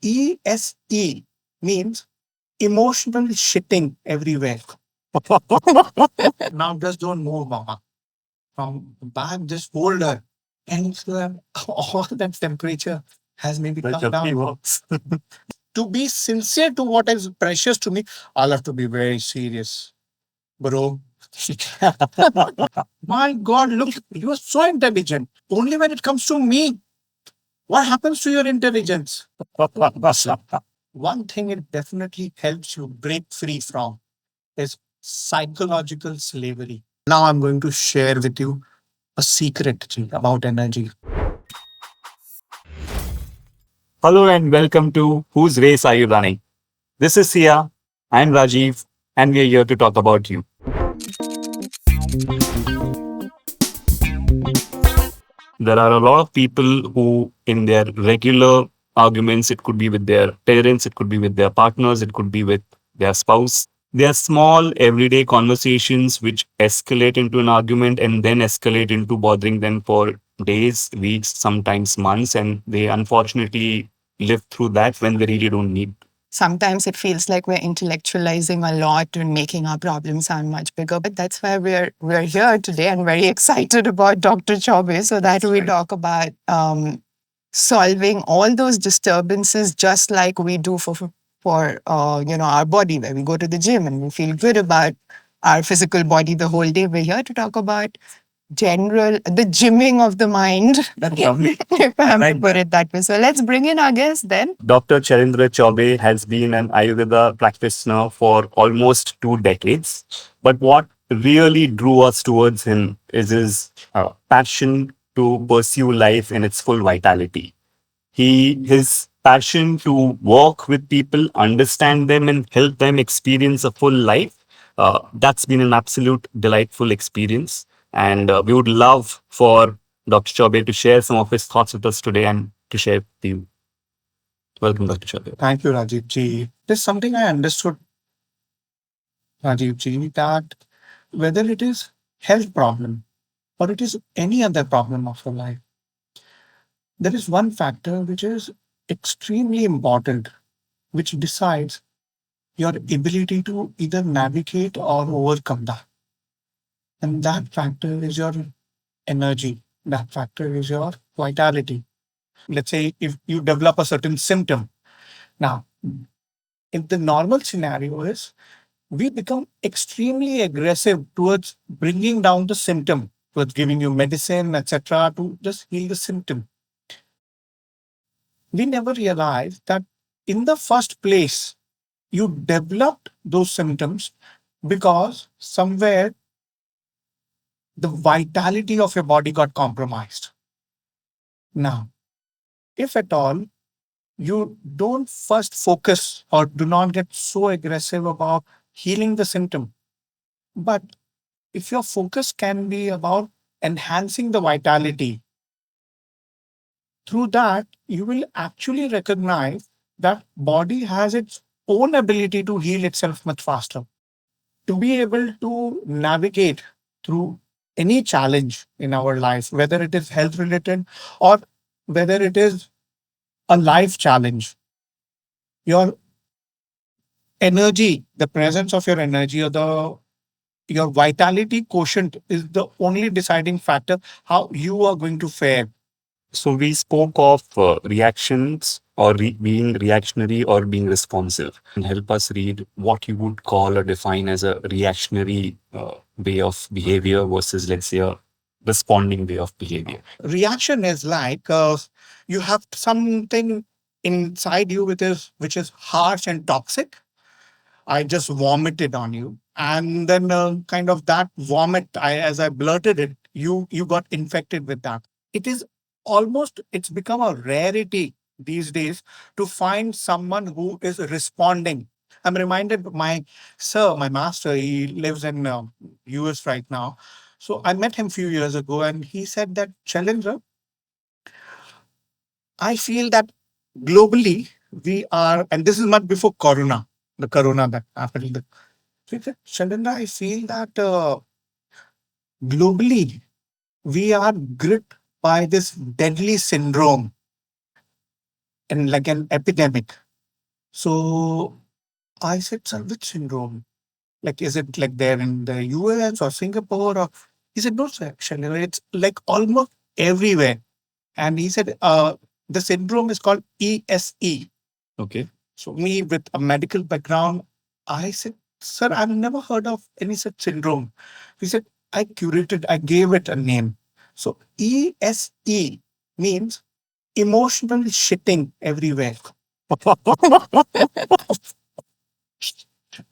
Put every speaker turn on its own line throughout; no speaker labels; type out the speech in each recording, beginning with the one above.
ESE means emotional shitting everywhere. Now just don't move, mama. From back, just hold her. And so all that temperature has maybe come down. To be sincere to what is precious to me, I'll have to be very serious, bro. My God, look, you are so intelligent. Only when it comes to me, what happens to your intelligence? One thing it definitely helps you break free from is psychological slavery. Now I'm going to share with you a secret about energy.
Hello and welcome to Whose Race Are You Running? This is Sia, I'm Rajiv, and we are here to talk about you. There are a lot of people who, in their regular arguments, it could be with their parents, it could be with their partners, it could be with their spouse. There are small everyday conversations which escalate into an argument and then escalate into bothering them for days, weeks, sometimes months, and they unfortunately live through that when they really don't need. Sometimes it feels like we're intellectualizing a lot and making our problems sound much bigger. But that's why we're here today and very excited about Dr. Chaubey so that we talk about solving all those disturbances just like we do for our body, where we go to the gym and we feel good about our physical body the whole day. We're here to talk about the gymming of the mind, if I have to put it that way. So let's bring in our guest then. Dr. Shailendra Chaubey has been an Ayurveda practitioner for almost 2 decades. But what really drew us towards him is his passion to pursue life in its full vitality. His passion to work with people, understand them, and help them experience a full life. That's been an absolute delightful experience. And we would love for Dr. Chaubey to share some of his thoughts with us today and to share with you. Welcome, Dr. Chaubey.
Thank you, Rajiv ji. There's something I understood, Rajiv ji, that whether it is health problem or it is any other problem of your life, there is one factor which is extremely important, which decides your ability to either navigate or overcome that. And that factor is your energy. That factor is your vitality. Let's say if you develop a certain symptom. Now, in the normal scenario is we become extremely aggressive towards bringing down the symptom, towards giving you medicine, etc., to just heal the symptom. We never realize that in the first place, you developed those symptoms because somewhere the vitality of your body got compromised. Now, if at all you don't first focus or do not get so aggressive about healing the symptom, but if your focus can be about enhancing the vitality, through that you will actually recognize that body has its own ability to heal itself much faster. To be able to navigate through any challenge in our life, whether it is health related or whether it is a life challenge, your energy, the presence of your energy or the your vitality quotient is the only deciding factor how you are going to fare.
So we spoke of reactions or being reactionary or being responsive. And help us read what you would call or define as a reactionary way of behavior versus, let's say, a responding way of behavior.
Reaction is like you have something inside you which is harsh and toxic. I just vomited on you, and then kind of that vomit, as I blurted it, you got infected with that. It is it's become a rarity these days to find someone who is responding. I'm reminded my master, he lives in US right now. So I met him a few years ago and he said that, Chalendra, I feel that globally we are, and this is much before the corona that happened. So he said, Chalendra, I feel that globally we are gripped by this deadly syndrome and like an epidemic. So I said, sir, which syndrome? Like, is it like there in the US or Singapore? Or he said, no, sir, actually, it's like almost everywhere. And he said, the syndrome is called ESE.
Okay.
So me with a medical background, I said, sir, I've never heard of any such syndrome. He said, I gave it a name. So ESE means emotional shitting everywhere.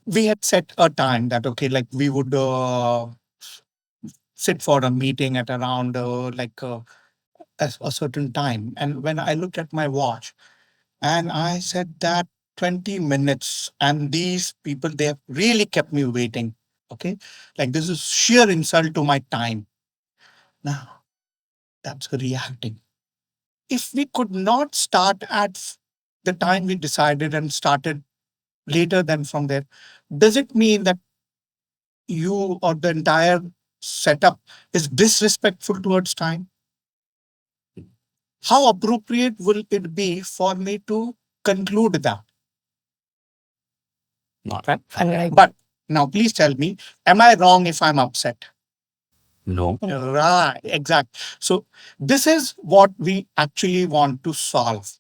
We had set a time that, okay, like we would sit for a meeting at around a certain time. And when I looked at my watch and I said that 20 minutes, and these people, they have really kept me waiting. Okay. Like this is sheer insult to my time. Now that's reacting. If we could not start at the time we decided and started later than from there, does it mean that you or the entire setup is disrespectful towards time? How appropriate will it be for me to conclude that?
Not.
Right? But now, please tell me, am I wrong if I'm upset?
No.
Right, exact. So, this is what we actually want to solve.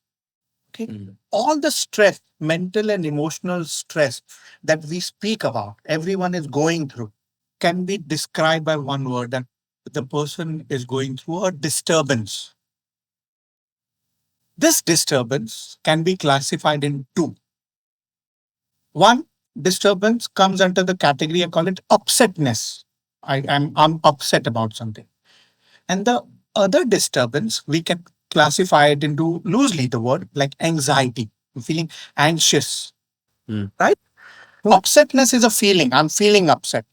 Okay. All the stress, mental and emotional stress that we speak about, everyone is going through, can be described by one word, that the person is going through a disturbance. This disturbance can be classified in two. One, disturbance comes under the category, I call it upsetness. I'm upset about something. And the other disturbance, we can classify it into loosely the word like anxiety. I'm feeling anxious, right? Upsetness is a feeling. I'm feeling upset.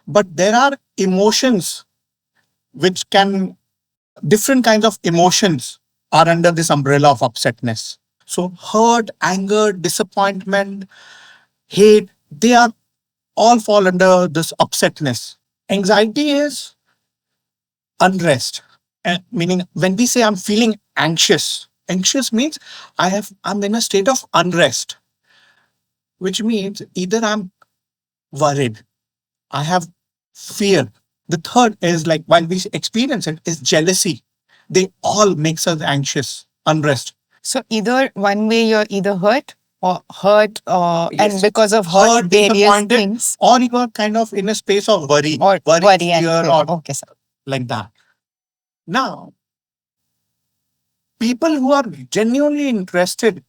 But there are emotions which can, different kinds of emotions are under this umbrella of upsetness. So hurt, anger, disappointment, hate, they are all fall under this upsetness. Anxiety is unrest. Meaning when we say I'm feeling anxious, anxious means I'm in a state of unrest, which means either I'm worried, I have fear. The third is like while we experience it is jealousy. They all makes us anxious, unrest. So either one way you're either hurt, and
Yes.
because of hurt, various disappointed, things, or you are kind of in a space of worry and fear, or okay, sir, like that. Now, people who are genuinely interested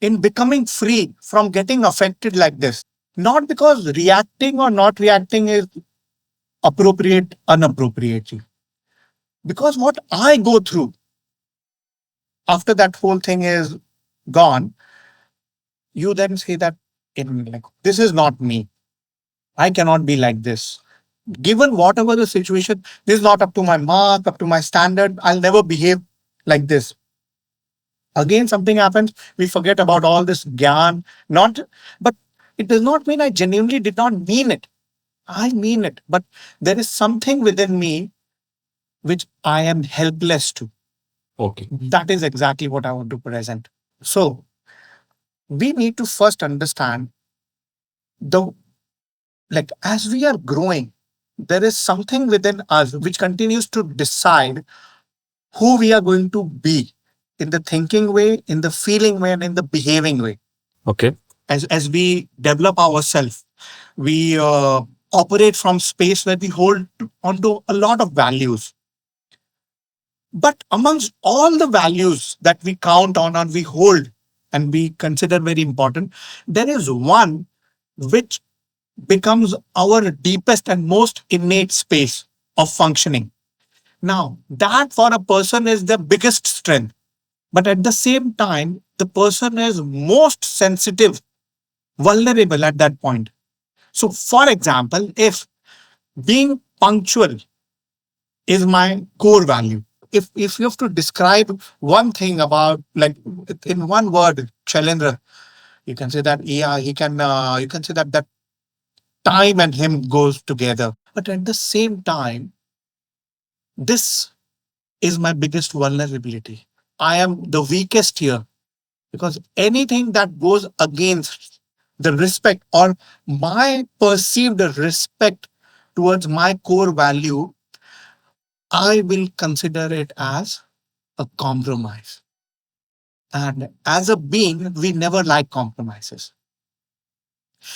in becoming free from getting affected like this, not because reacting or not reacting is appropriate, inappropriate, because what I go through after that whole thing is gone, you then say that in like, this is not me. I cannot be like this. Given whatever the situation, this is not up to my mark, up to my standard. I'll never behave like this. Again, something happens, we forget about all this gyan. Not, but it does not mean I genuinely did not mean it. I mean it, but there is something within me which I am helpless to.
Okay.
That is exactly what I want to present. So we need to first understand the, like, as we are growing, there is something within us which continues to decide who we are going to be in the thinking way, in the feeling way, and in the behaving way.
Okay.
As we develop ourselves, we operate from space where we hold onto a lot of values. But amongst all the values that we count on and we hold and we consider very important, there is one which becomes our deepest and most innate space of functioning. Now, that for a person is the biggest strength. But at the same time, the person is most sensitive, vulnerable at that point. So, for example, if being punctual is my core value, if you have to describe one thing about, like, in one word, Shailendra, you can say that, yeah, he can, you can say that time and him goes together. But at the same time, this is my biggest vulnerability. I am the weakest here. Because anything that goes against the respect or my perceived respect towards my core value, I will consider it as a compromise. And as a being, we never like compromises.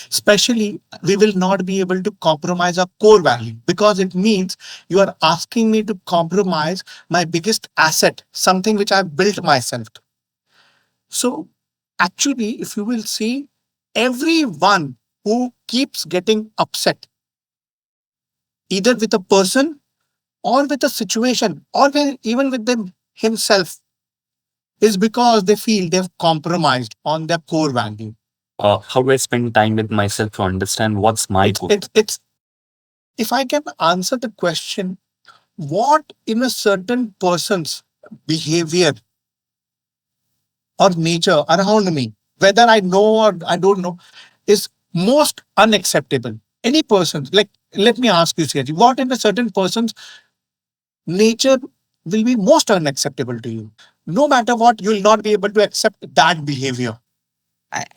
Especially, we will not be able to compromise our core value because it means you are asking me to compromise my biggest asset, something which I built myself. So, actually, if you will see, everyone who keeps getting upset, either with a person or with a situation or even with them himself, is because they feel they've compromised on their core value.
How do I spend time with myself to understand what's my goal?
It's if I can answer the question, what in a certain person's behavior or nature around me, whether I know or I don't know, is most unacceptable. Any person, like, let me ask you, Sia Rajiv, what in a certain person's nature will be most unacceptable to you? No matter what, you will not be able to accept that behavior.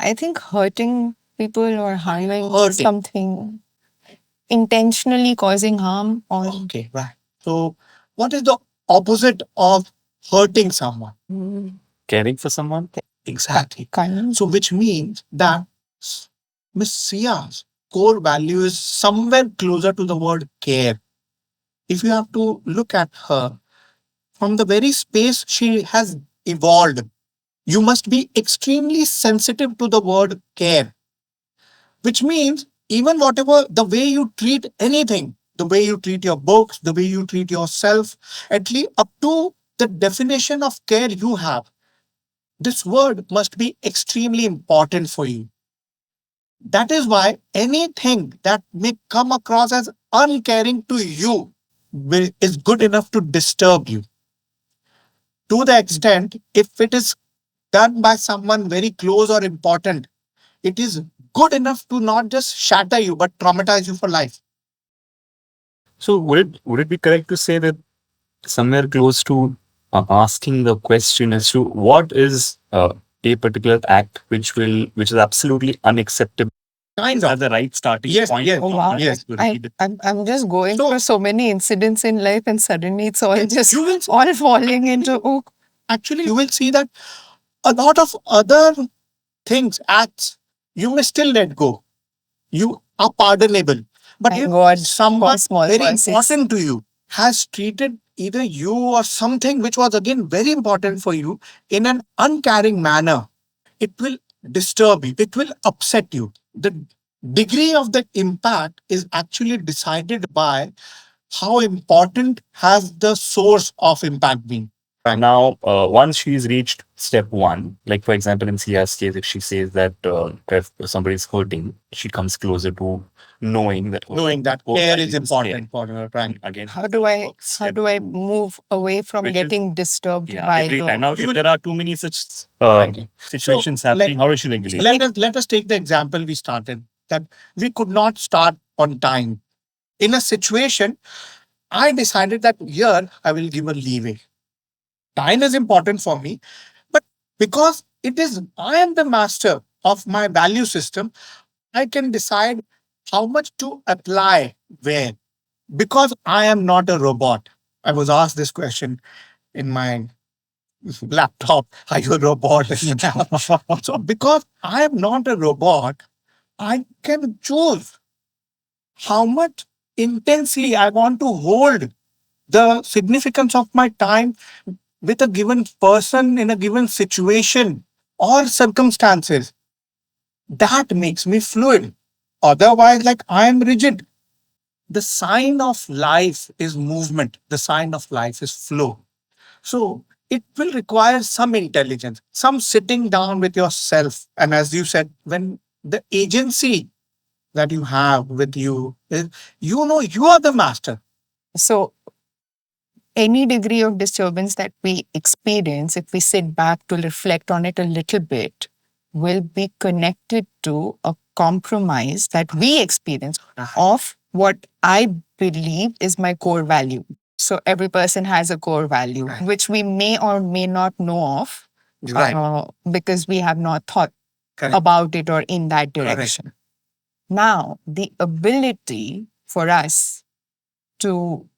I think hurting people or harming
Hurting.
something, intentionally causing harm or
Okay, right. So, what is the opposite of hurting someone?
Caring for someone?
Exactly.
kindness.
So, which means that Miss Sia's core value is somewhere closer to the word care. If you have to look at her from the very space she has evolved, you must be extremely sensitive to the word care, which means even whatever the way you treat anything, the way you treat your books, the way you treat yourself, at least up to the definition of care you have, this word must be extremely important for you. That is why anything that may come across as uncaring to you is good enough to disturb you. To the extent, if it is done by someone very close or important, it is good enough to not just shatter you, but traumatize you for life.
So would it be correct to say that somewhere close to asking the question as to what is a particular act which is absolutely unacceptable
Kind
as
of.
the right starting
Yes,
point?
yes,
Oh wow.
yes.
I'm just going
So-
for so many incidents in life and suddenly it's all just
You will
all falling into
actually you will see that a lot of other things, acts, you may still let go. You are pardonable. But
Thank
if
God
someone
for small
very
mercies.
important to you has treated either you or something which was again very important for you in an uncaring manner, it will disturb you, it will upset you. The degree of the impact is actually decided by how important has the source of impact been.
Now, once she's reached step one, like for example, in Sia's case, if she says that if somebody is hurting, she comes closer to knowing that
Knowing that
core
care
value
is
is
important
care.
for her, right?
Again,
how do I
step
move away from
which is-
getting disturbed
yeah,
by
every
the
time. Now, if there are too many such
Right.
situations
So,
happening, how is she regulate?
Let us take the example we started that we could not start on time. In a situation, I decided that here I will give a leeway. Time is important for me, but because it is I am the master of my value system, I can decide how much to apply where. Because I am not a robot. I was asked this question in my laptop. Are you a robot? So because I am not a robot, I can choose how much intensely I want to hold the significance of my time with a given person in a given situation or circumstances. That makes me fluid. Otherwise, like I am rigid. The sign of life is movement, the sign of life is flow. So it will require some intelligence, some sitting down with yourself. And as you said, when the agency that you have with you is, you know, you are the master.
so any degree of disturbance that we experience, if we sit back to reflect on it a little bit, will be connected to a compromise that we experience of what I believe is my core value. So every person has a core value,
Right.
which we may or may not know of. because we have not thought
Correct.
about it or in that
Correct.
direction. Now, the ability for us to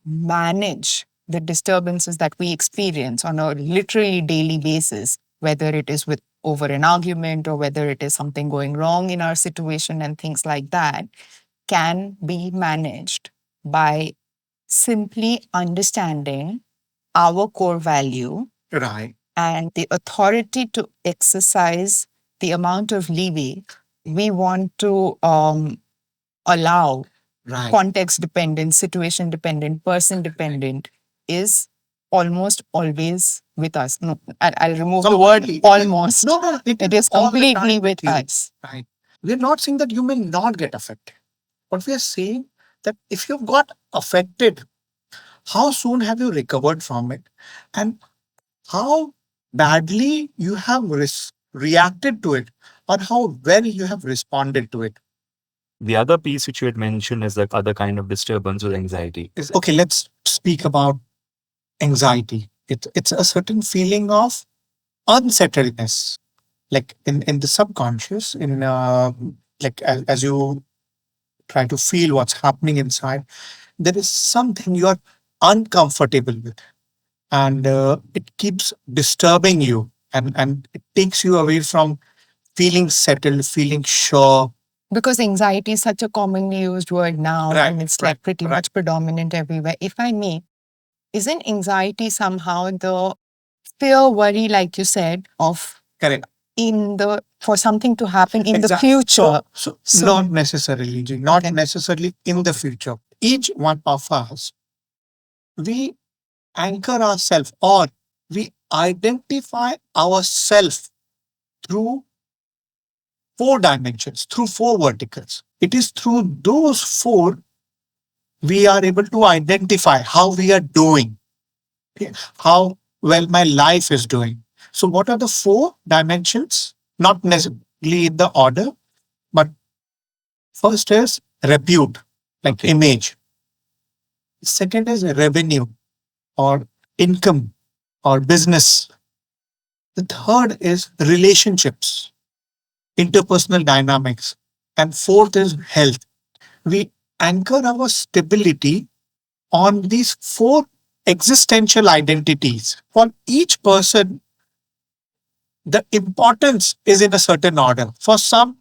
manage the disturbances that we experience on a literally daily basis, whether it is with over an argument or whether it is something going wrong in our situation and things like that, can be managed by simply understanding our core value
Right.
and the authority to exercise the amount of leeway we want to allow,
Right.
context dependent, situation dependent, person dependent, is almost always with us. No, I'll remove the word
Completely.
almost.
No,
It is
all the
completely
time
with
you.
us.
Right. We're not saying that you may not get affected, but we are saying that if you've got affected, how soon have you recovered from it? And how badly you have reacted to it, or how well you have responded to it.
The other piece which you had mentioned is the other kind of disturbance or anxiety.
Okay, let's speak about anxiety. It's a certain feeling of unsettledness, like in the subconscious, in like as you try to feel what's happening inside, there is something you're uncomfortable with, and it keeps disturbing you, and it takes you away from feeling settled, feeling sure.
Because anxiety is such a commonly used word now,
Right,
and it's
right,
like pretty
right.
much predominant everywhere. If I may, isn't anxiety somehow the fear, worry, like you said, of
Correct.
for something to happen in the
Exactly.
future?
So not necessarily, Ji, not
Okay.
necessarily in the future. Each one of us, we anchor ourselves, or we identify ourselves through four dimensions, through four verticals. It is through those four we are able to identify how we are doing, okay, how well my life is doing. So, what are the four dimensions? Not necessarily in the order, but first is repute, like image. Second is revenue or income or business. The third is relationships, interpersonal dynamics. And fourth is health. We anchor our stability on these four existential identities. For each person, the importance is in a certain order. For some,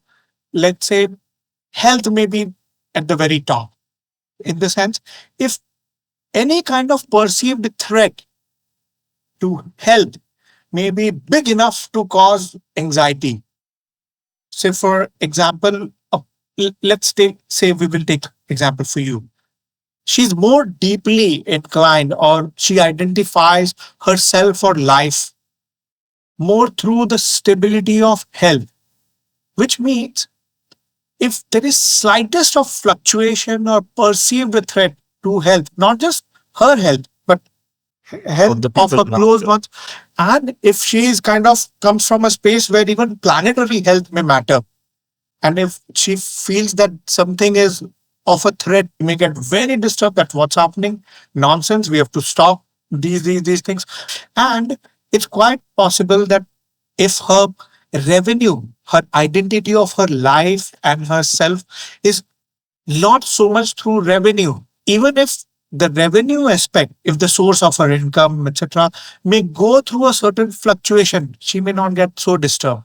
let's say, health may be at the very top. In the sense, if any kind of perceived threat to health may be big enough to cause anxiety. Say, for example, let's say we will take example for you. She's more deeply inclined, or she identifies herself or life more through the stability of health, which means if there is slightest of fluctuation or perceived threat to health, not just her health, but health
the
of
people
her
around
close
her.
ones, and if she is kind of comes from a space where even planetary health may matter, and if she feels that something is of a threat, you may get very disturbed that what's happening, nonsense, we have to stop these things. And it's quite possible that if her revenue, her identity of her life and herself is not so much through revenue, even if the revenue aspect, if the source of her income, etc., may go through a certain fluctuation, she may not get so disturbed.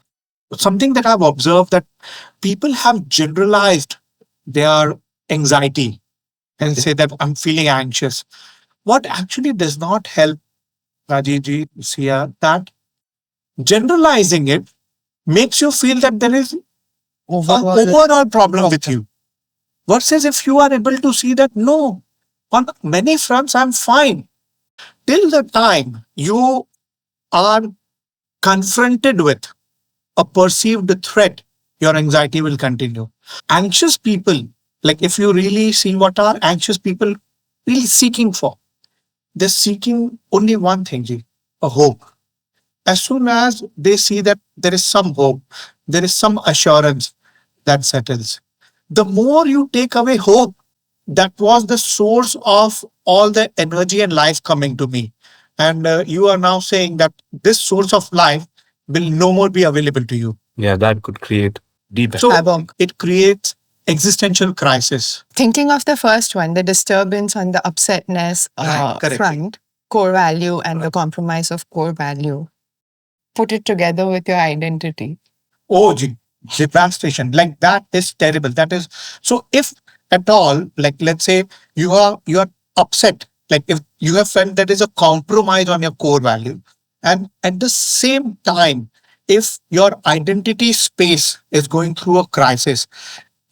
Something that I've observed, that people have generalized their anxiety and say that I'm feeling anxious. What actually does not help, Rajiv ji, Sia, that generalizing it makes you feel that there is an overall problem with you. Versus if you are able to see that, no, on many fronts, I'm fine. Till the time you are confronted with a perceived threat, your anxiety will continue. Anxious people, like if you really see what are anxious people really seeking for, they're seeking only one thing, Ji, a hope. As soon as they see that there is some hope, there is some assurance, that settles. The more you take away hope, that was the source of all the energy and life coming to me. And you are now saying that this source of life will no more be available to you.
Yeah, that could create deep.
So
Havoc.
it creates existential crisis.
Thinking of the first one, the disturbance on the upsetness
Correctly.
front, core value and the compromise of core value. Put it together with your identity.
Oh, devastation. Like that is terrible. That is so. If at all, like let's say you are upset. Like if you have felt that is a compromise on your core value, and at the same time, if your identity space is going through a crisis,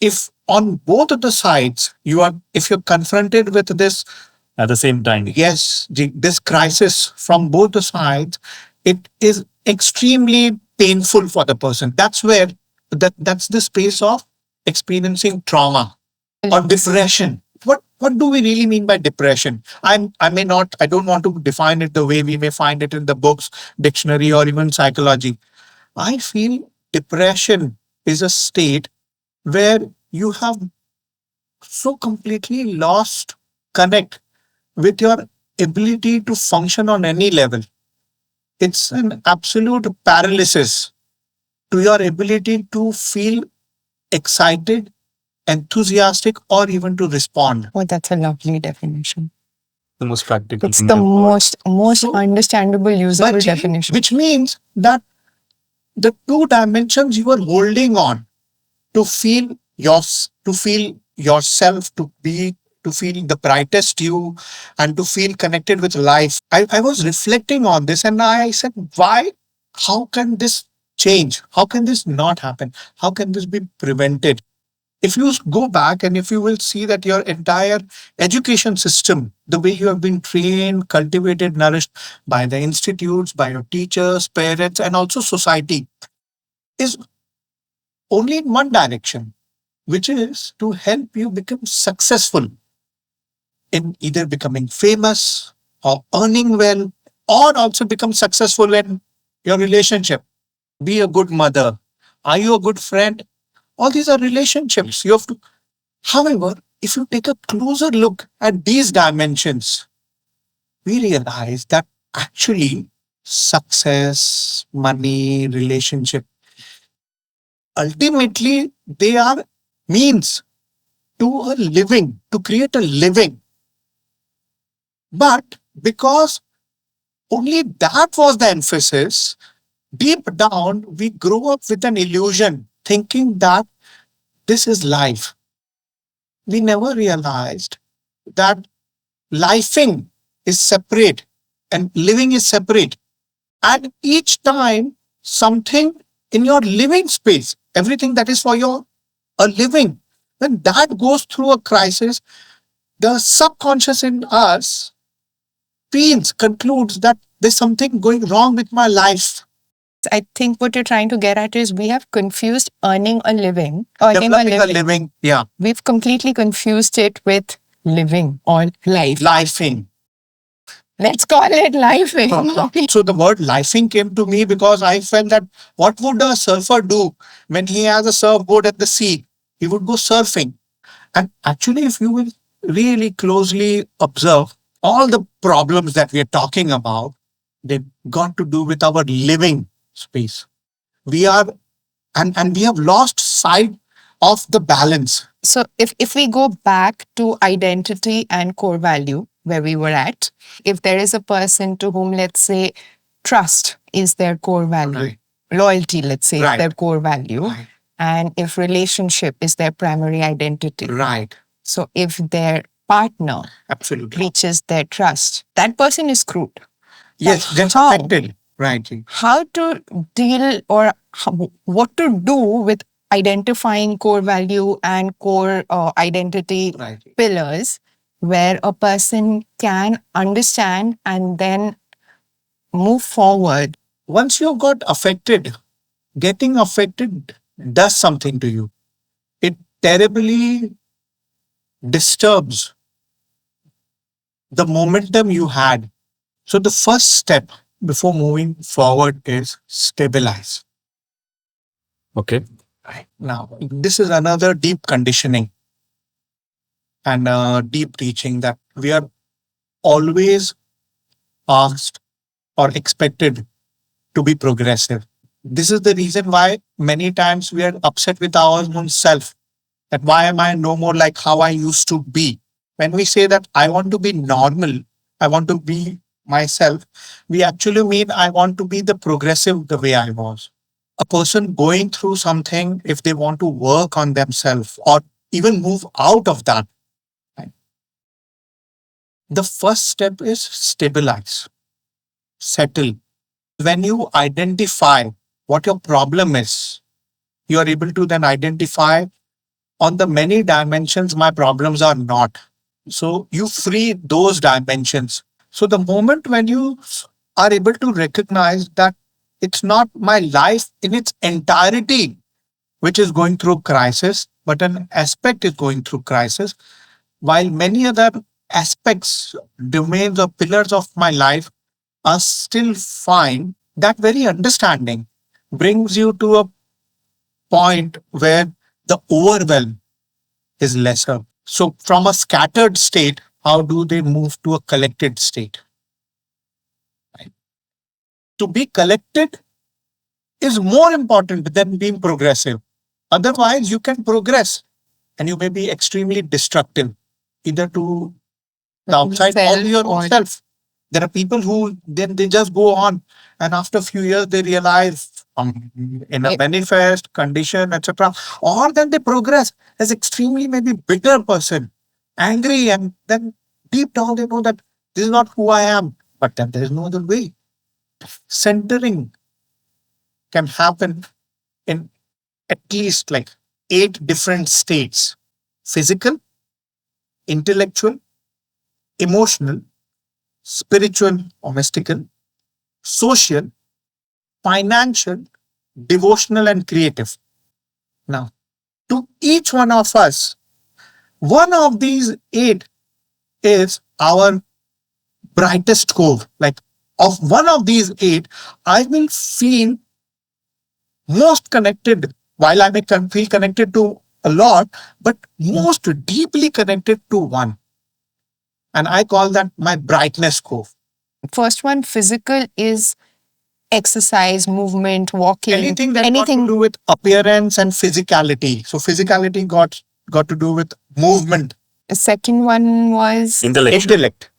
if on both of the sides if you're confronted with this
At the same time,
yes, this crisis from both the sides, it is extremely painful for the person. That's where that's the space of experiencing trauma or depression. What do we really mean by depression? I don't want to define it the way we may find it in the books, dictionary, or even psychology. I feel depression is a state where you have so completely lost connect with your ability to function on any level. It's an absolute paralysis to your ability to feel excited, enthusiastic, or even to respond.
Oh, that's a lovely definition.
the most practical.
It's the most
So-
understandable, usable
But-
definition.
Which means that the two dimensions you are holding on to feel to feel yourself, to feel the brightest you, and to feel connected with life. I was reflecting on this and I said, why? How can this change? How can this not happen? How can this be prevented? If you go back and if you will see that your entire education system, the way you have been trained, cultivated, nourished by the institutes, by your teachers, parents, and also society, is only in one direction, which is to help you become successful in either becoming famous or earning well, or also become successful in your relationship. Be a good mother. Are you a good friend? All these are relationships. You have to. However, if you take a closer look at these dimensions, we realize that actually success, money, relationship, ultimately they are means to a living, to create a living. But because only that was the emphasis, deep down, we grow up with an illusion, thinking that this is life. We never realized that lifing is separate and living is separate. And each time something in your living space, everything that is for your a living, when that goes through a crisis, the subconscious in us feels, concludes that there's something going wrong with my life.
I think what you're trying to get at is we have confused earning a living, earning a
Developing a
living.
living, yeah,
We've completely confused it with living or life.
lifing.
Let's call it lifing.
So the word lifing came to me because I felt that what would a surfer do when he has a surfboard at the sea? He would go surfing. And actually, if you will really closely observe all the problems that we are talking about, they've got to do with our living space. We are, and we have lost sight of the balance.
So if we go back to identity and core value, where we were at, if there is a person to whom, let's say, trust is their core value,
Right.
loyalty, let's say, is
Right.
their core value,
Right.
and if relationship is their primary identity.
Right.
So if their partner
Absolutely.
breaches their trust, that person is screwed.
Yes, that's
How?
affected. Right.
How to deal or what to do with identifying core value and core identity
Right.
pillars where a person can understand and then move forward.
Once you got affected, getting affected does something to you. It terribly disturbs the momentum you had. So the first step before moving forward is stabilize.
Okay.
Right. Now, this is another deep conditioning and deep teaching that we are always asked or expected to be progressive. This is the reason why many times we are upset with our own self, that why am I no more like how I used to be? When we say that I want to be normal, I want to be myself, we actually mean I want to be the progressive the way I was. A person going through something, if they want to work on themselves or even move out of that, right, the first step is stabilize, settle. When you identify what your problem is, you are able to then identify on the many dimensions my problems are not. So you free those dimensions. So the moment when you are able to recognize that it's not my life in its entirety which is going through crisis, but an aspect is going through crisis, while many other aspects, domains, or pillars of my life are still fine, that very understanding brings you to a point where the overwhelm is lesser. So, from a scattered state, how do they move to a collected state? Right? To be collected is more important than being progressive. Otherwise, you can progress and you may be extremely destructive, either to the outside or
Self
your own
or
self. There are people who then they just go on, and after a few years they realize in a
Eh,
manifest condition, etc. Or then they progress as extremely maybe bitter person, angry, and then deep down they know that this is not who I am. But then there is no other way. Centering can happen in at least like 8 different states: physical, intellectual, emotional, spiritual or mystical, social, financial, devotional, and creative. Now, to each one of us, one of these 8 is our brightest cove. Like, of one of these 8, I will feel most connected, while I may feel connected to a lot, but most deeply connected to one. And I call that my brightness cove.
first one, physical, is exercise, movement, walking,
Anything that got to do with appearance and physicality. So physicality got to do with movement.
The second one was
Intellect.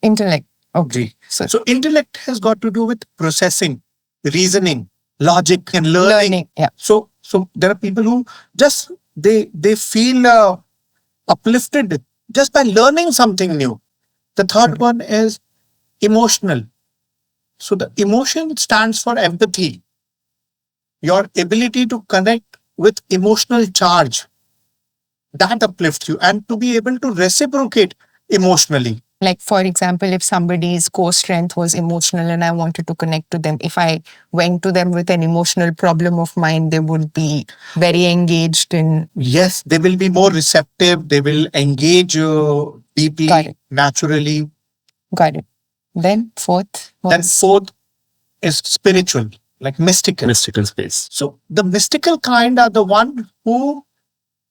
intellect. Okay.
So intellect has got to do with processing, reasoning, logic, and learning.
Yeah.
So there are people who just they feel uplifted just by learning something new. The third one is emotional. So the emotion stands for empathy, your ability to connect with emotional charge that uplifts you and to be able to reciprocate emotionally.
Like, for example, if somebody's core strength was emotional and I wanted to connect to them, if I went to them with an emotional problem of mine, they would be very engaged in.
Yes, they will be more receptive. They will engage deeply,
Got it.
naturally.
Got it. Then fourth
Then
was
fourth is spiritual, like mystical.
Mystical space.
So the mystical kind are the one who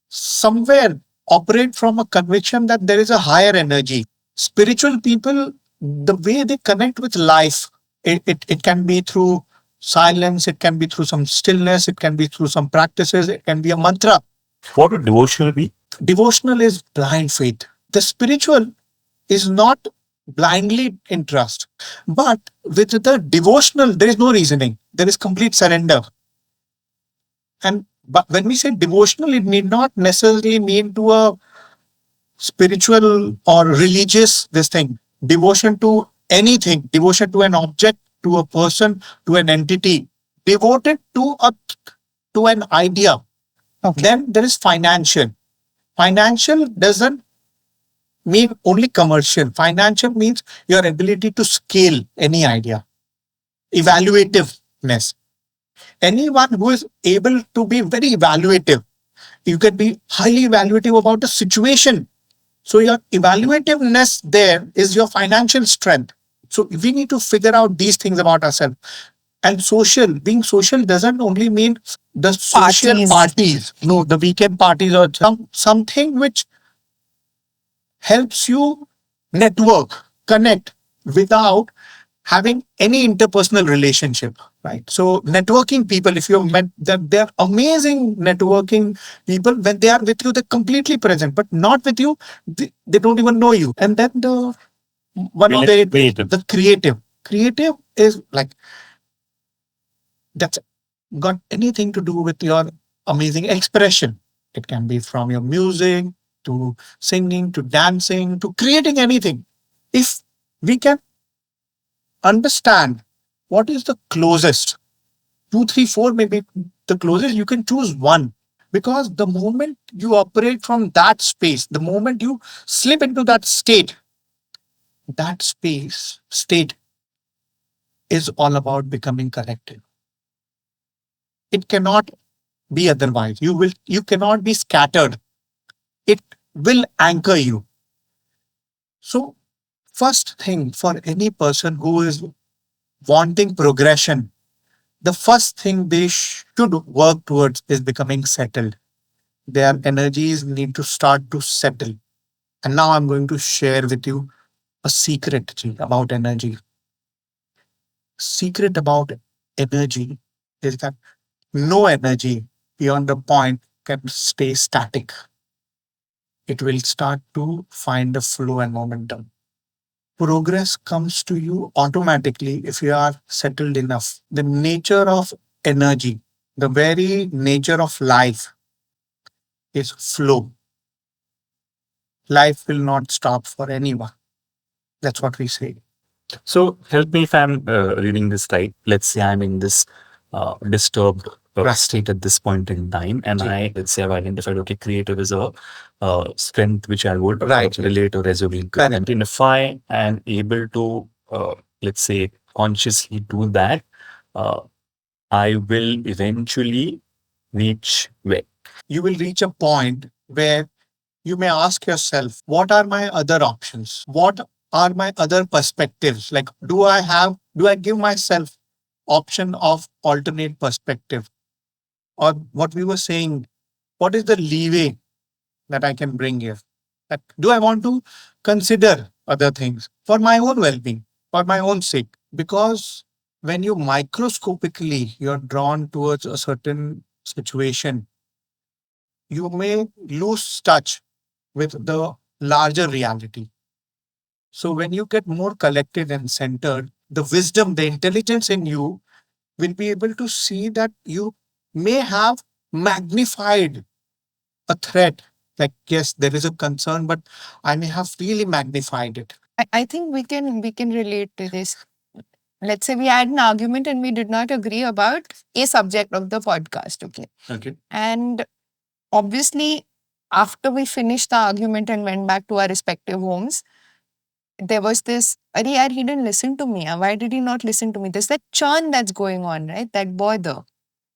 somewhere operate from a conviction that there is a higher energy. Spiritual people, the way they connect with life, it can be through silence, it can be through some stillness, it can be through some practices, it can be a mantra.
What would devotional be?
Devotional is blind faith. The spiritual is not blindly in trust. But with the devotional, there is no reasoning. There is complete surrender. And but when we say devotional, it need not necessarily mean to a spiritual or religious this thing. Devotion to anything, devotion to an object, to a person, to an entity, devoted to an idea.
okay.
Then there is financial. Financial doesn't mean only commercial. Financial means your ability to scale any idea. Evaluativeness. Anyone who is able to be very evaluative, you can be highly evaluative about a situation. So your evaluativeness there is your financial strength. So we need to figure out these things about ourselves. And social, being social doesn't only mean the social parties. No, the weekend parties or something which helps you network, connect without having any interpersonal relationship, right? So networking people, if you've met them, they're amazing networking people. When they are with you, they're completely present, but not with you, they don't even know you. And then the one of
Creative.
the creative is like, that's got anything to do with your amazing expression. It can be from your music to singing to dancing to creating anything. If we can understand what is the closest, two, three, four, maybe the closest, you can choose one. Because the moment you operate from that space, the moment you slip into that state, that state is all about becoming collective. It cannot be otherwise. You cannot be scattered. It will anchor you. So first thing for any person who is wanting progression, the first thing they should work towards is becoming settled. Their energies need to start to settle. And now I'm going to share with you a secret about energy. Secret about energy is that no energy beyond the point can stay static. It will start to find a flow and momentum. Progress comes to you automatically if you are settled enough. The nature of energy, the very nature of life is flow. Life will not stop for anyone. That's what we say.
So help me if I'm reading this right. Let's say I'm in this disturbed state at this point in time, and let's say I've identified, okay, creative is a strength which I would relate or resonate.
Correct.
And if I am able to, let's say, consciously do that, uh, I will eventually reach where?
You will reach a point where you may ask yourself, what are my other options? What are my other perspectives? Like, do I give myself option of alternate perspective? Or what we were saying, what is the leeway that I can bring here? That, do I want to consider other things for my own well-being, for my own sake? Because when you microscopically you're drawn towards a certain situation, you may lose touch with the larger reality. So when you get more collected and centered, the wisdom, the intelligence in you will be able to see that you may have magnified a threat. Like, yes, there is a concern, but I may have really magnified it.
I think we can relate to this. Let's say we had an argument and we did not agree about a subject of the podcast. Okay.
Okay.
And obviously, after we finished the argument and went back to our respective homes, there was this, "Arey yaar, he didn't listen to me. Why did he not listen to me?" There's that churn that's going on, right? That bother.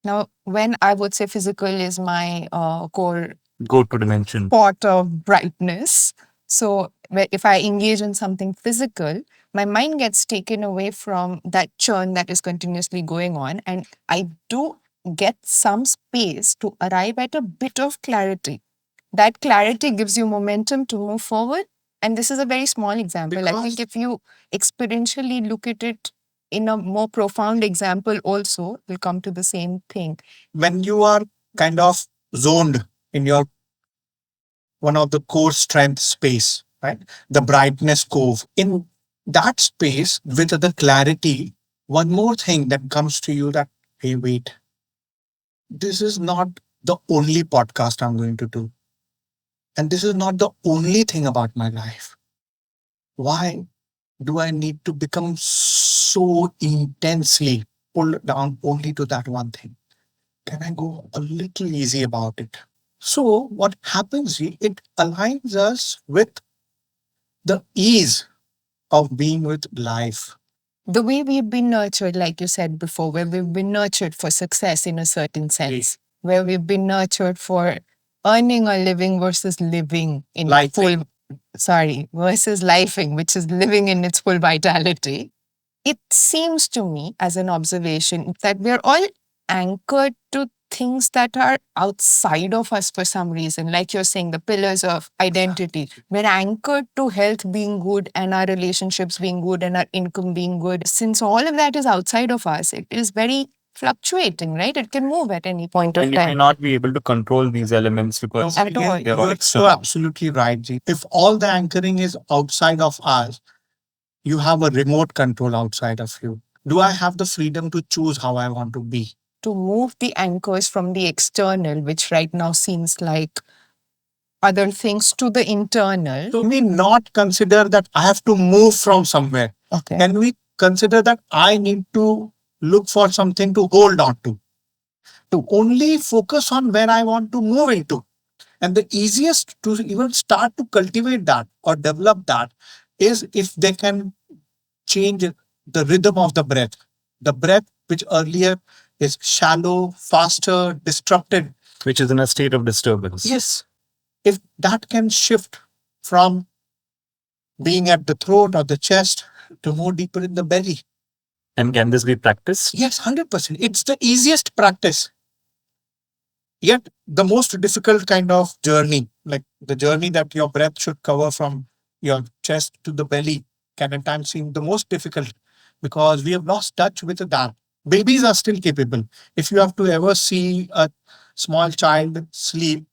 Now, when I would say physical is my core
Go to dimension.
pot of brightness. So if I engage in something physical, my mind gets taken away from that churn that is continuously going on. And I do get some space to arrive at a bit of clarity. That clarity gives you momentum to move forward. And this is a very small example. I think if you experientially look at it in a more profound example, also, will come to the same thing.
When you are kind of zoned in your one of the core strength space, right? The brightness cove. In that space, with the clarity, one more thing that comes to you that, hey, wait, this is not the only podcast I'm going to do. And this is not the only thing about my life. Why do I need to become so intensely pulled down only to that one thing? Can I go a little easy about it? So what happens, it aligns us with the ease of being with life.
The way we've been nurtured, like you said before, where we've been nurtured for success in a certain sense, where we've been nurtured for earning a living versus living in
Lifing.
versus lifing, which is living in its full vitality. It seems to me, as an observation, that we're all anchored to things that are outside of us for some reason, like you're saying, the pillars of identity. We're anchored to health being good and our relationships being good and our income being good. Since all of that is outside of us, it is very fluctuating, right? It can move at any point of
And you may
time.
not be able to control these elements because
At all.
they're all
You're so
external.
absolutely right, Ji. If all the anchoring is outside of us, you have a remote control outside of you. Do I have the freedom to choose how I want to be?
To move the anchors from the external, which right now seems like other things, to the internal.
So we not consider that I have to move from somewhere.
Okay.
Can we consider that I need to look for something to hold on to only focus on where I want to move into? And the easiest to even start to cultivate that or develop that is if they can change the rhythm of the breath. The breath, which earlier is shallow, faster, disrupted.
Which is in a state of disturbance.
Yes. If that can shift from being at the throat or the chest to more deeper in the belly.
And can this be practiced?
Yes, 100%. It's the easiest practice. Yet the most difficult kind of journey, like the journey that your breath should cover from your chest to the belly, can at times seem the most difficult because we have lost touch with that. Babies are still capable. If you have to ever see a small child sleep,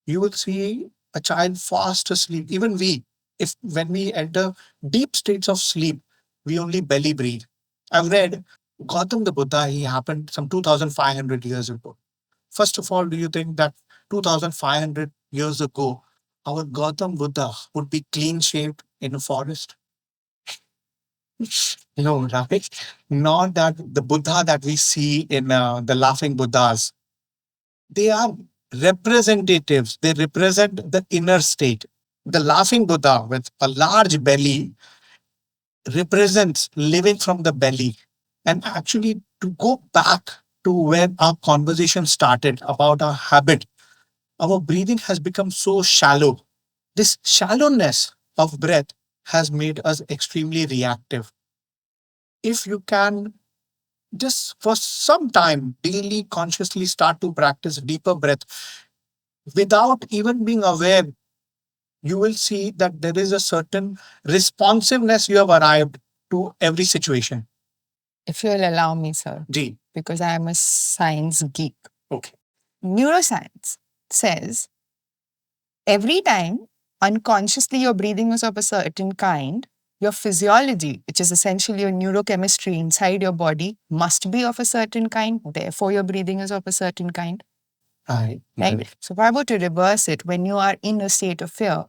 you will see a child fast asleep. Even we, if when we enter deep states of sleep, we only belly breathe. I've read Gautam the Buddha, he happened some 2,500 years ago. First of all, do you think that 2,500 years ago, our Gautam Buddha would be clean shaved in a forest? No, right? Not that the Buddha that we see in the laughing Buddhas. They are representatives. They represent the inner state. The laughing Buddha with a large belly represents living from the belly. And actually, to go back to where our conversation started about our habit, our breathing has become so shallow. This shallowness of breath has made us extremely reactive. If you can just for some time daily consciously start to practice deeper breath without even being aware, you will see that there is a certain responsiveness you have arrived to every situation.
If you'll allow me, sir,
G.
because I am a science geek.
Okay.
Neuroscience says every time unconsciously your breathing is of a certain kind, your physiology, which is essentially your neurochemistry inside your body, must be of a certain kind. Therefore, your breathing is of a certain kind.
Right.
Right? So, if I were to reverse it, when you are in a state of fear,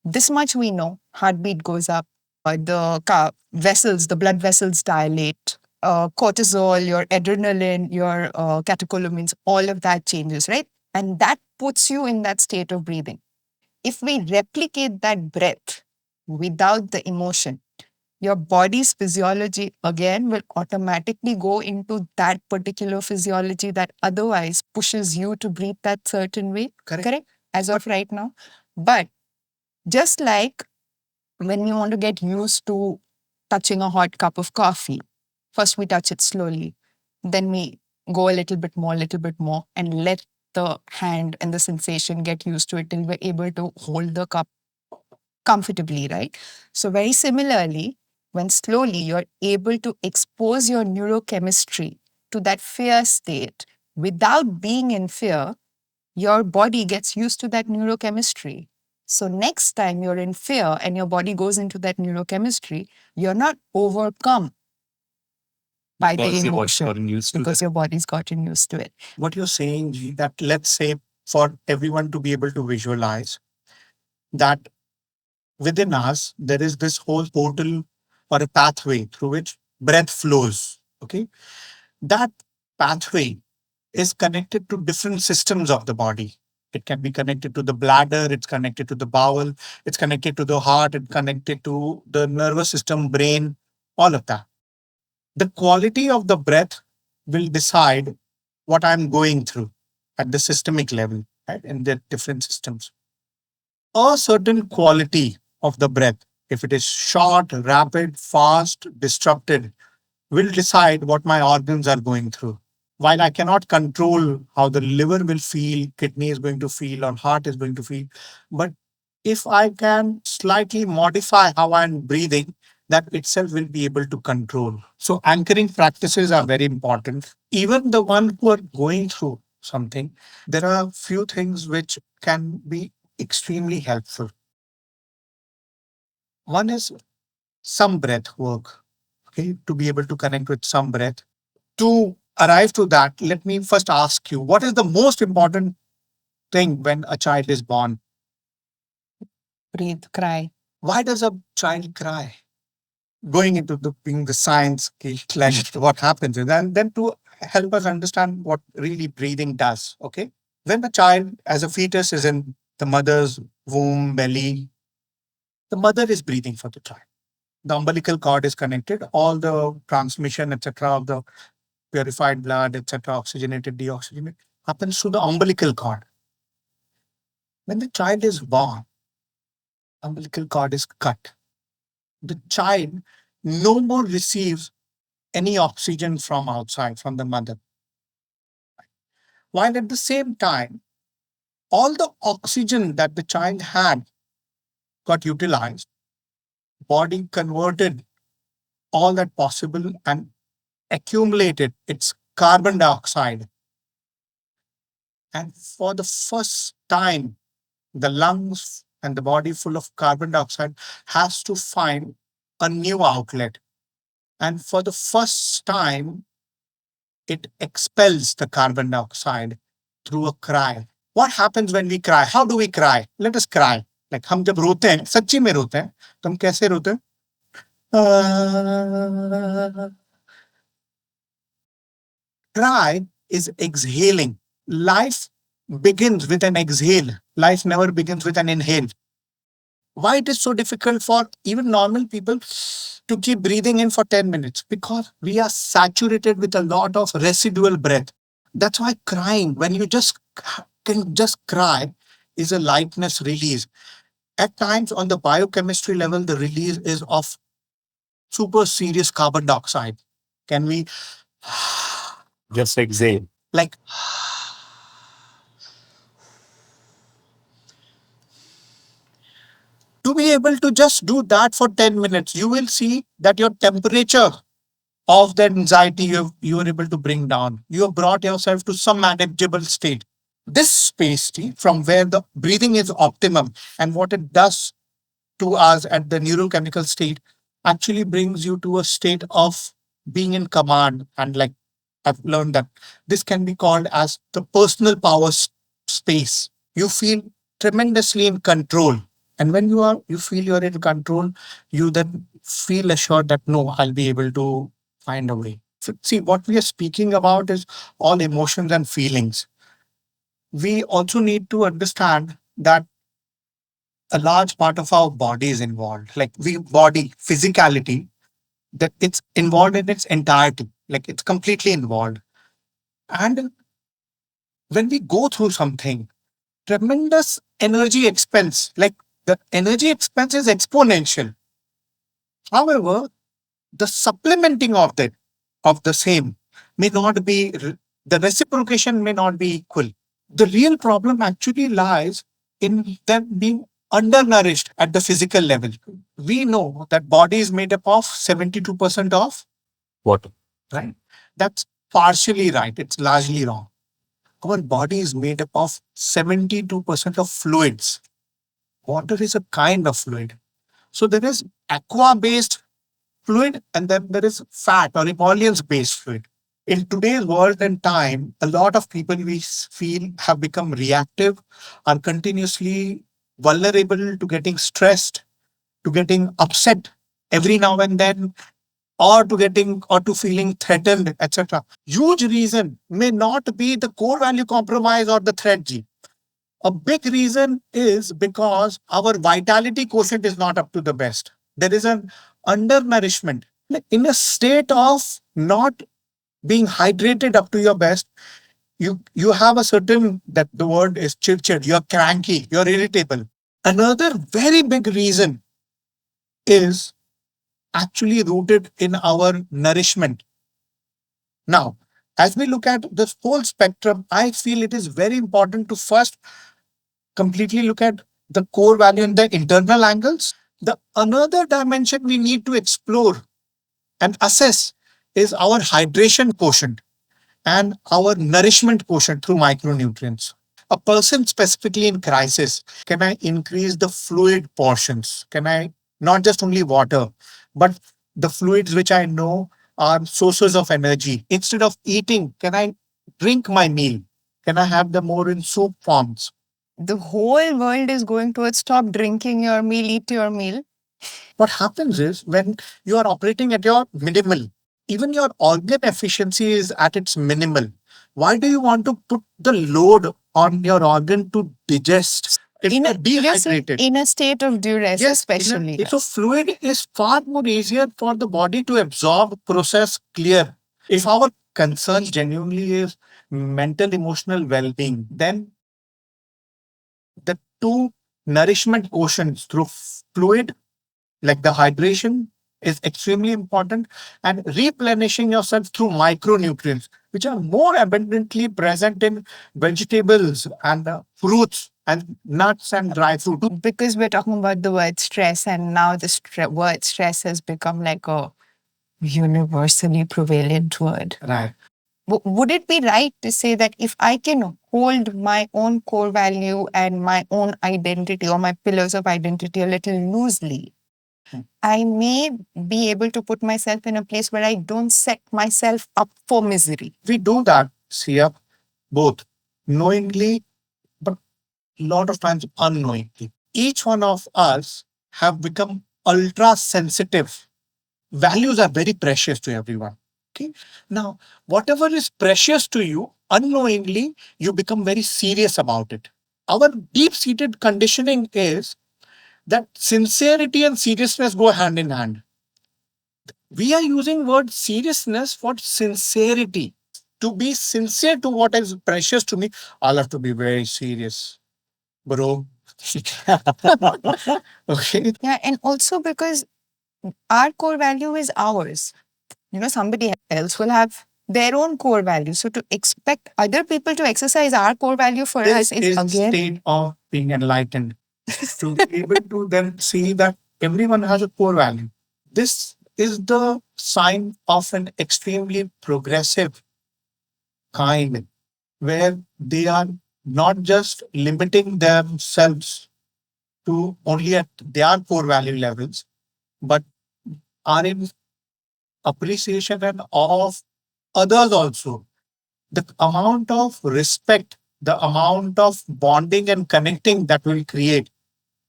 this much we know: heartbeat goes up, the blood vessels dilate, cortisol, your adrenaline, your catecholamines, all of that changes, right? And that puts you in that state of breathing. If we replicate that breath without the emotion, your body's physiology again will automatically go into that particular physiology that otherwise pushes you to breathe that certain way. Correct? As of right now. But just like when you want to get used to touching a hot cup of coffee, first we touch it slowly, then we go a little bit more, and let the hand and the sensation get used to it till we're able to hold the cup comfortably, right? So, very similarly, when slowly you're able to expose your neurochemistry to that fear state without being in fear, your body gets used to that neurochemistry. So, next time you're in fear and your body goes into that neurochemistry, you're not overcome by
Because
the
your body's
emotion
gotten used to
because
that.
your body's gotten used to it.
What you're saying, G, that let's say for everyone to be able to visualize that within us, there is this whole portal or a pathway through which breath flows. Okay. That pathway is connected to different systems of the body. It can be connected to the bladder, it's connected to the bowel, it's connected to the heart, it's connected to the nervous system, brain, all of that. The quality of the breath will decide what I'm going through at the systemic level, right? In the different systems. A certain quality of the breath, if it is short, rapid, fast, disrupted, will decide what my organs are going through. While I cannot control how the liver will feel, kidney is going to feel, or heart is going to feel, but if I can slightly modify how I'm breathing, that itself will be able to control. So anchoring practices are very important. Even the one who are going through something, there are few things which can be extremely helpful. One is some breath work, okay, to be able to connect with some breath. To arrive to that, let me first ask you, what is the most important thing when a child is born?
Breathe, cry.
Why does a child cry? Going into the being the science, okay, like what happens, and then to help us understand what really breathing does. Okay, when the child as a fetus is in the mother's womb belly, the mother is breathing for the child. The umbilical cord is connected. All the transmission, etc., of the purified blood, etc., oxygenated, deoxygenated, happens through the umbilical cord. When the child is born, umbilical cord is cut. The child no more receives any oxygen from outside, from the mother. While at the same time, all the oxygen that the child had got utilized, body converted all that possible and accumulated its carbon dioxide. And for the first time, the lungs and the body full of carbon dioxide has to find a new outlet. And for the first time, it expels the carbon dioxide through a cry. What happens when we cry? How do we cry? Let us cry. Like हम जब रोते हैं, सच्ची में रोते हैं, तो हम कैसे रोते हैं? Cry is exhaling. Life begins with an exhale. Life never begins with an inhale. Why it is so difficult for even normal people to keep breathing in for 10 minutes? Because we are saturated with a lot of residual breath. That's why crying, when you just can just cry, is a lightness release. At times on the biochemistry level, the release is of super serious carbon dioxide. Can we
Just exhale.
like to be able to just do that for 10 minutes, you will see that your temperature of the anxiety you are able to bring down. You have brought yourself to some manageable state. This space from where the breathing is optimum and what it does to us at the neurochemical state actually brings you to a state of being in command. And like I've learned that this can be called as the personal power space. You feel tremendously in control. And when you feel you're in control, you then feel assured that no, I'll be able to find a way. So, see, what we are speaking about is all emotions and feelings. We also need to understand that a large part of our body is involved. Like we body, physicality, that it's involved in its entirety. Like it's completely involved. And when we go through something, tremendous energy expense, like the energy expense is exponential. However, the supplementing of the same may not be the reciprocation may not be equal. The real problem actually lies in them being undernourished at the physical level. We know that body is made up of 72% of
Water.
right. That's partially right. It's largely wrong. Our body is made up of 72% of fluids. Water is a kind of fluid. So there is aqua based fluid and then there is fat or emollients based fluid. In today's world and time, a lot of people we feel have become reactive, are continuously vulnerable to getting stressed, to getting upset every now and then, or to getting or to feeling threatened, etc. Huge reason may not be the core value compromise or the threat gene. A big reason is because our vitality quotient is not up to the best. There is an undernourishment. In a state of not being hydrated up to your best, you have a certain that the word is chid, you're cranky, you're irritable. Another very big reason is actually rooted in our nourishment. Now, As we look at this whole spectrum, I feel it is very important to first completely look at the core value and the internal angles. The another dimension we need to explore and assess is our hydration quotient and our nourishment quotient through micronutrients. A person specifically in crisis, can I increase the fluid portions? Can I not just only water, but the fluids which I know are sources of energy? Instead of eating, can I drink my meal? Can I have them more in soup forms?
The whole world is going towards stop drinking your meal, eat your meal.
What happens is when you are operating at your minimal, even your organ efficiency is at its minimal. Why do you want to put the load on your organ to digest? If
In
you're
a,
dehydrated.
in a state of duress,
Yes,
especially.
so fluid is far more easier for the body to absorb, process, clear. If our concern genuinely is mental, emotional well-being, then the two nourishment quotients through fluid, like the hydration, is extremely important, and replenishing yourself through micronutrients, which are more abundantly present in vegetables and fruits and nuts and dry fruit.
Because we're talking about the word stress, and now the word stress has become like a universally prevalent word.
Right.
Would it be right to say that if I can hold my own core value and my own identity or my pillars of identity a little loosely, I may be able to put myself in a place where I don't set myself up for misery?
We do that, Sia, both knowingly, but a lot of times unknowingly. Each one of us have become ultra sensitive. Values are very precious to everyone. Okay. Now, whatever is precious to you, unknowingly, you become very serious about it. Our deep seated conditioning is that sincerity and seriousness go hand in hand. We are using word seriousness for sincerity. To be sincere to what is precious to me, I'll have to be very serious, bro. Okay.
Yeah, and also because our core value is ours. Somebody else will have their own core value. So to expect other people to exercise our core value for
This
us is
is
again
state of being enlightened. To be able to then see that everyone has a core value. This is the sign of an extremely progressive kind where they are not just limiting themselves to only at their core value levels, but are in appreciation and awe of others also. The amount of respect, the amount of bonding and connecting that will create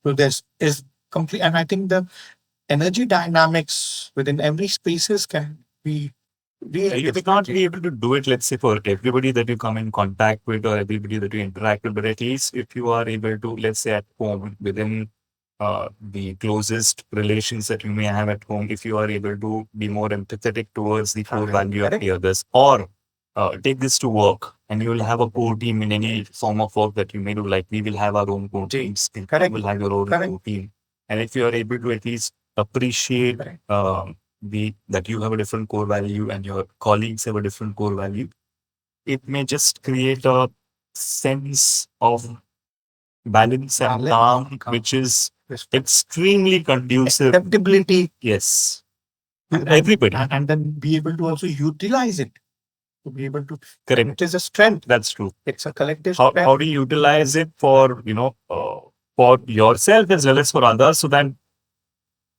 to this is complete. And I think the energy dynamics within every spaces can be really
You may not be able to do it, let's say, for everybody that you come in contact with or everybody that you interact with, but at least if you are able to, let's say, at home, within the closest relations that you may have at home, if you are able to be more empathetic towards the core value of the others, or take this to work, and you will have a core team in any form of work that you may do. Like we will have our own core teams, you will have your own core team, and if you are able to at least appreciate that you have a different core value and your colleagues have a different core value, it may just create a sense of balance and calm, which is extremely conducive.
acceptability.
Yes, to
And,
everybody.
and then be able to also utilize it to be able to.
Correct.
It is a strength.
That's true.
It's a collective
How,
strength.
how do you utilize it for, for yourself as well as for others so that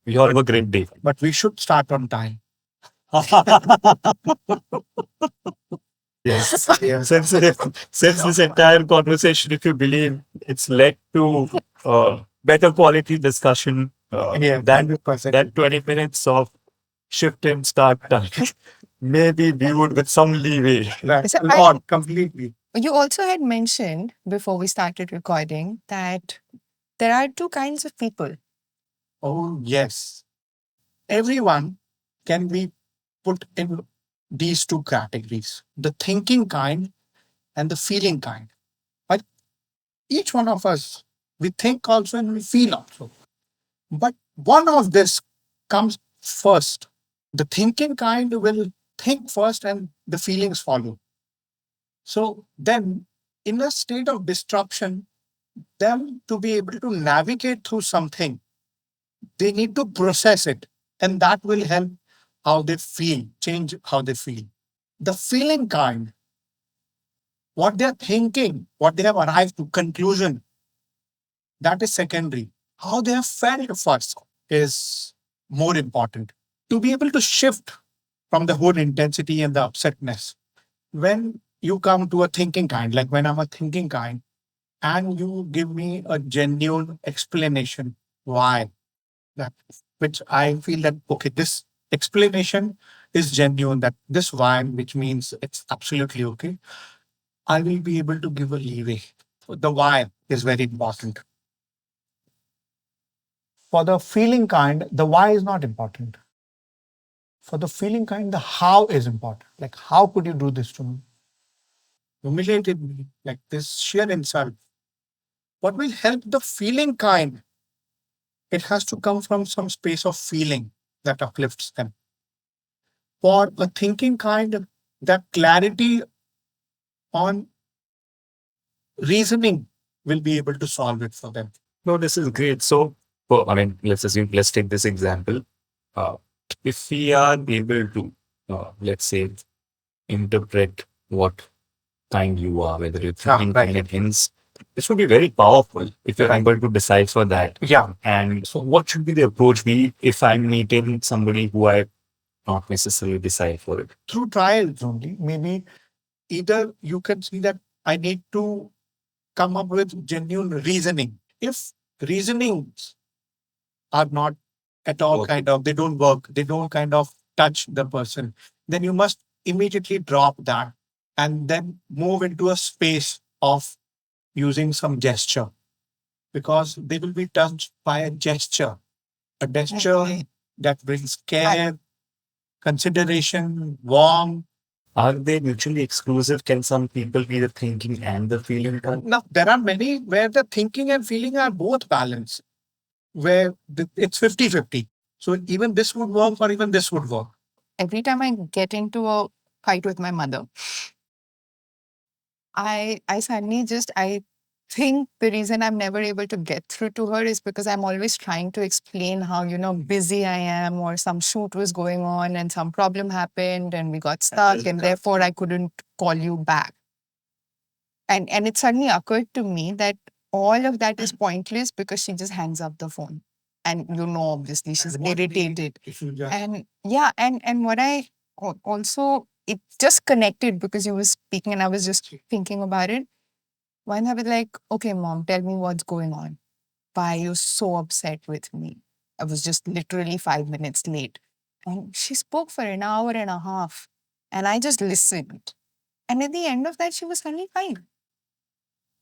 you have a great day?
But we should start on time.
Yes.
Yes.
Since this entire conversation, if you believe, it's led to better quality discussion
Yeah,
than
100%.
that 20 minutes of shift and start time. Maybe we would with some leeway.
That's
So
not completely.
you also had mentioned before we started recording that there are two kinds of people.
Oh, yes. Everyone can be put in these two categories, the thinking kind and the feeling kind. But each one of us, we think also and we feel also. But one of this comes first. The thinking kind will think first and the feelings follow. So then, in a state of disruption, them to be able to navigate through something, they need to process it. And that will help how they feel, change how they feel. The feeling kind, what they're thinking, what they have arrived to conclusion, that is secondary. How they have felt first is more important. To be able to shift from the whole intensity and the upsetness, when you come to a thinking kind, like when I'm a thinking kind, and you give me a genuine explanation why that, which I feel that, okay, this explanation is genuine, that this why, which means it's absolutely okay, I will be able to give a leeway. The why is very important. For the feeling kind, the why is not important. For the feeling kind, the how is important. Like, how could you do this to me? Humiliated me, like this sheer insult. What will help the feeling kind? It has to come from some space of feeling that uplifts them. For a thinking kind, that clarity on reasoning will be able to solve it for them.
No, this is great. So, I mean, let's take this example. Uh, if we are able to, let's say, interpret what kind you are, whether it's
Right.
and hence, this would be very powerful if you're able to decipher that.
Yeah.
And so, what should be the approach be if I'm meeting somebody who I not necessarily decipher it?
Through trials only. Maybe either you can see that I need to come up with genuine reasoning. If reasonings are not at all
Okay.
kind of, they don't work, they don't kind of touch the person, then you must immediately drop that and then move into a space of using some gesture, because they will be touched by a gesture, a gesture
Okay.
that brings care, consideration, warmth.
Are they mutually exclusive? Can some people be the thinking and the feeling kind?
Now, there are many where the thinking and feeling are both balanced, where it's 50-50. So even this would work or even this would work.
Every time I get into a fight with my mother, I suddenly just I think the reason I'm never able to get through to her is because I'm always trying to explain how, busy I am, or some shoot was going on and some problem happened and we got stuck and therefore I couldn't call you back. And it suddenly occurred to me that all of that is pointless because she just hangs up the phone. And obviously she's irritated. And yeah, and what I also, it just connected because you were speaking and I was just thinking about it. When I was like, okay, mom, tell me what's going on. Why are you so upset with me? I was just literally 5 minutes late. And she spoke for an hour and a half. And I just listened. And at the end of that, she was suddenly fine.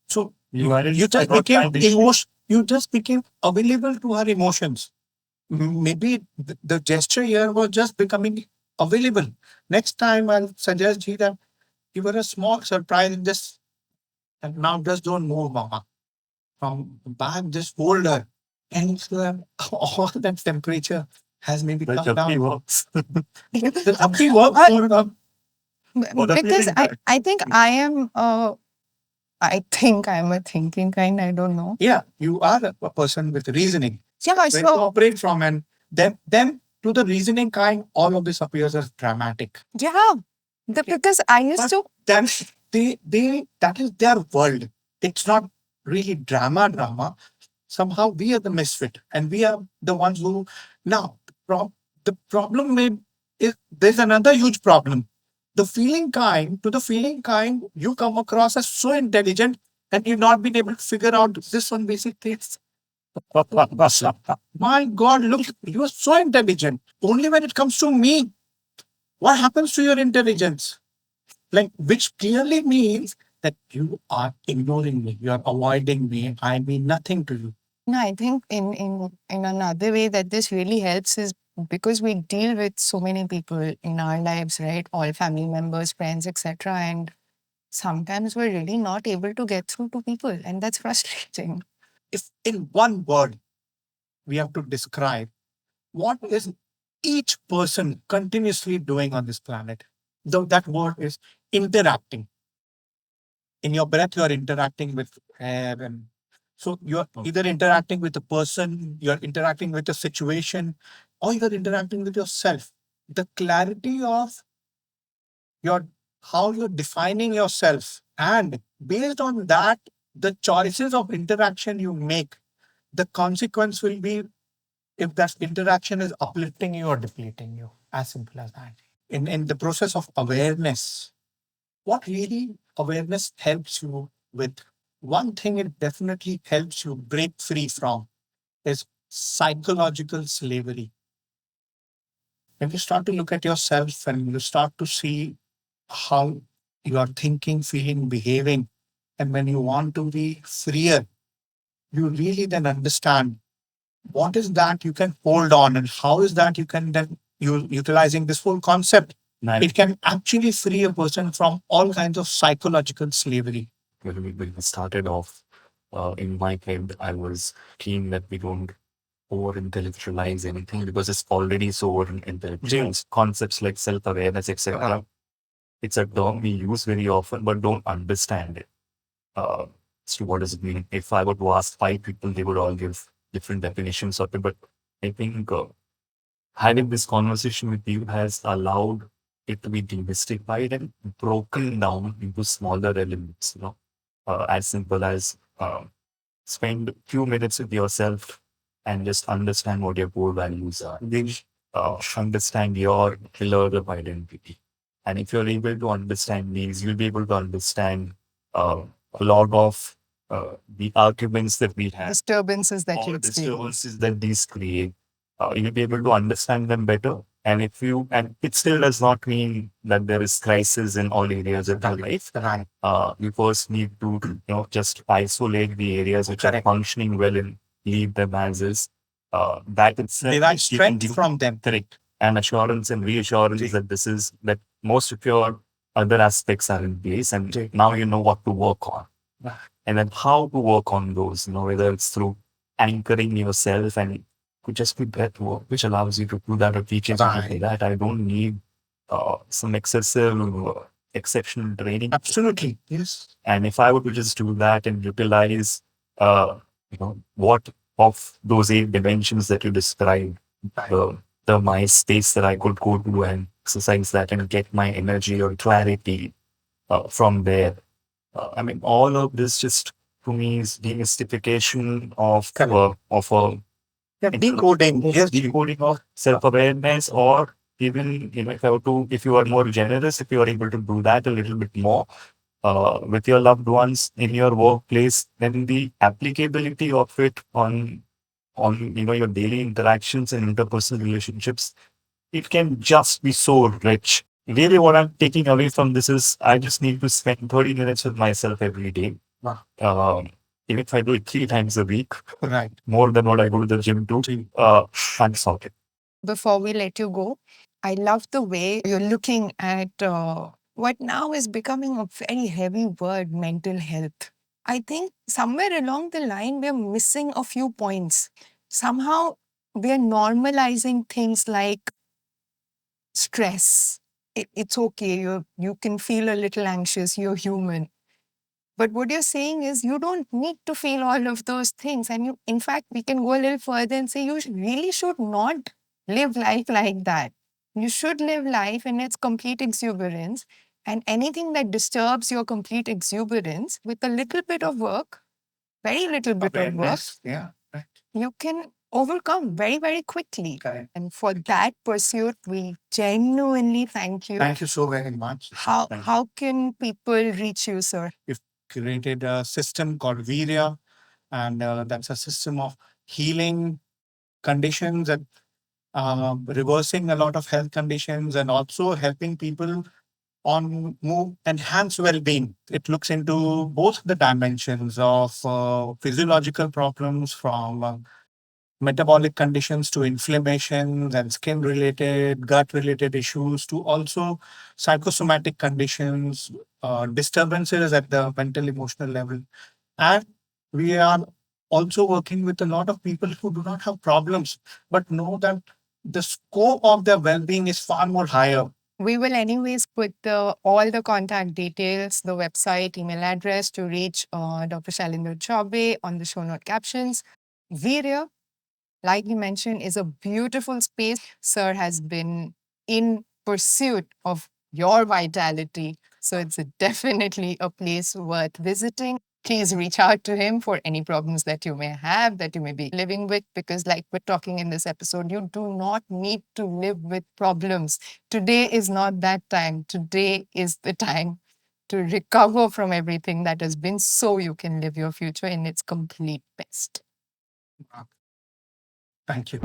So you just became you just became available to her emotions. Maybe the gesture here was just becoming available. Next time I'll suggest you that give her a small surprise and just, and now just don't move, mama. From the back, just hold her. And so all that temperature has maybe come down.
Works.
The happy works for
Because I think I think I'm a thinking kind. I don't know.
yeah, you are a person with reasoning.
Yeah,
Where you
so
operate from, and then to the reasoning kind, all of this appears as dramatic.
yeah, because I used
But
to.
then they that is their world. It's not really drama. Somehow we are the misfit, and we are the ones who now the problem is there's another huge problem. To the feeling kind, you come across as so intelligent, and you've not been able to figure out this one basic things. My God, look, you are so intelligent. Only when it comes to me, what happens to your intelligence? Like, which clearly means that you are ignoring me, you are avoiding me. I mean nothing to you.
No, I think in another way that this really helps is because we deal with so many people in our lives, right? All family members, friends, etc. And sometimes we're really not able to get through to people, and that's frustrating.
If in one word we have to describe what is each person continuously doing on this planet. Though that word is interacting. In your breath, you are interacting with air, and so you're either interacting with a person, you're interacting with a situation, or you're interacting with yourself. The clarity of your how you're defining yourself, and based on that, the choices of interaction you make, the consequence will be if that interaction is uplifting you or depleting you. As simple as that. In the process of awareness, what really awareness helps you with, one thing it definitely helps you break free from is psychological slavery. When you start to look at yourself and you start to see how you are thinking, feeling, behaving, and when you want to be freer, you really then understand what is that you can hold on and how is that you can then utilizing this whole concept. It can actually free a person from all kinds of psychological slavery.
When we started off, in my head, I was keen that we don't over intellectualize anything because it's already so over intellectualized. Concepts like self awareness, etc. It's a term we use very often, but don't understand it. So what does it mean? If I were to ask five people, they would all give different definitions of it. But I think having this conversation with you has allowed it to be demystified and broken down into smaller elements. As simple as spend a few minutes with yourself and just understand what your core values are. Then understand your pillar of identity. And if you're able to understand these, you'll be able to understand uh, a lot of the arguments that we have,
Disturbances that
all
you
the
experience.
disturbances that these create. You'll be able to understand them better. And it still does not mean that there is crisis in all areas of your life. You first need to, just isolate the areas which are functioning well and leave them as is. That itself,
Derive strength from them.
correct, and assurance and reassurance that most of your other aspects are in place, and now you know what to work on, and then how to work on those. Whether it's through anchoring yourself and could just be breath work, which allows you to do that or teaching something like that. I don't need some excessive, exceptional training.
Absolutely. Yes.
And if I were to just do that and utilize, what of those 8 dimensions that you described, the my space that I could go to and exercise that and get my energy or clarity from there. I mean, all of this just to me is demystification of a
Decoding. Yes.
decoding of self-awareness, or even, if you are more generous, if you are able to do that a little bit more with your loved ones in your workplace, then the applicability of it on your daily interactions and interpersonal relationships, it can just be so rich. Really, what I'm taking away from this is I just need to spend 30 minutes with myself every day. Um, Even if I do it 3 times a week,
Right.
more than what I go to the gym to, I'm sorted.
Before we let you go, I love the way you're looking at what now is becoming a very heavy word, mental health. I think somewhere along the line, we're missing a few points. Somehow, we're normalizing things like stress. It's okay. You can feel a little anxious. You're human. But what you're saying is you don't need to feel all of those things. And in fact, we can go a little further and say you really should not live life like that. You should live life in its complete exuberance. And anything that disturbs your complete exuberance, with a little bit of work, very little bit of work,
Yeah. Right.
you can overcome very, very quickly.
Correct.
And for that pursuit, we genuinely thank you.
Thank you so very much.
How can people reach you, sir?
We've created a system called Viryaa, and that's a system of healing conditions and reversing a lot of health conditions and also helping people on more enhanced well-being. It looks into both the dimensions of physiological problems from metabolic conditions to inflammation and skin related, gut related issues to also psychosomatic conditions, disturbances at the mental emotional level. And we are also working with a lot of people who do not have problems, but know that the scope of their well-being is far more higher.
We will anyways put all the contact details, the website, email address to reach Dr. Shailendra Chaubey on the show note captions. Virya, like you mentioned, is a beautiful space. Sir has been in pursuit of your vitality. So it's definitely a place worth visiting. Please reach out to him for any problems that you may have, that you may be living with, because, like we're talking in this episode, you do not need to live with problems. Today is not that time. Today is the time to recover from everything that has been so you can live your future in its complete best.
Thank you.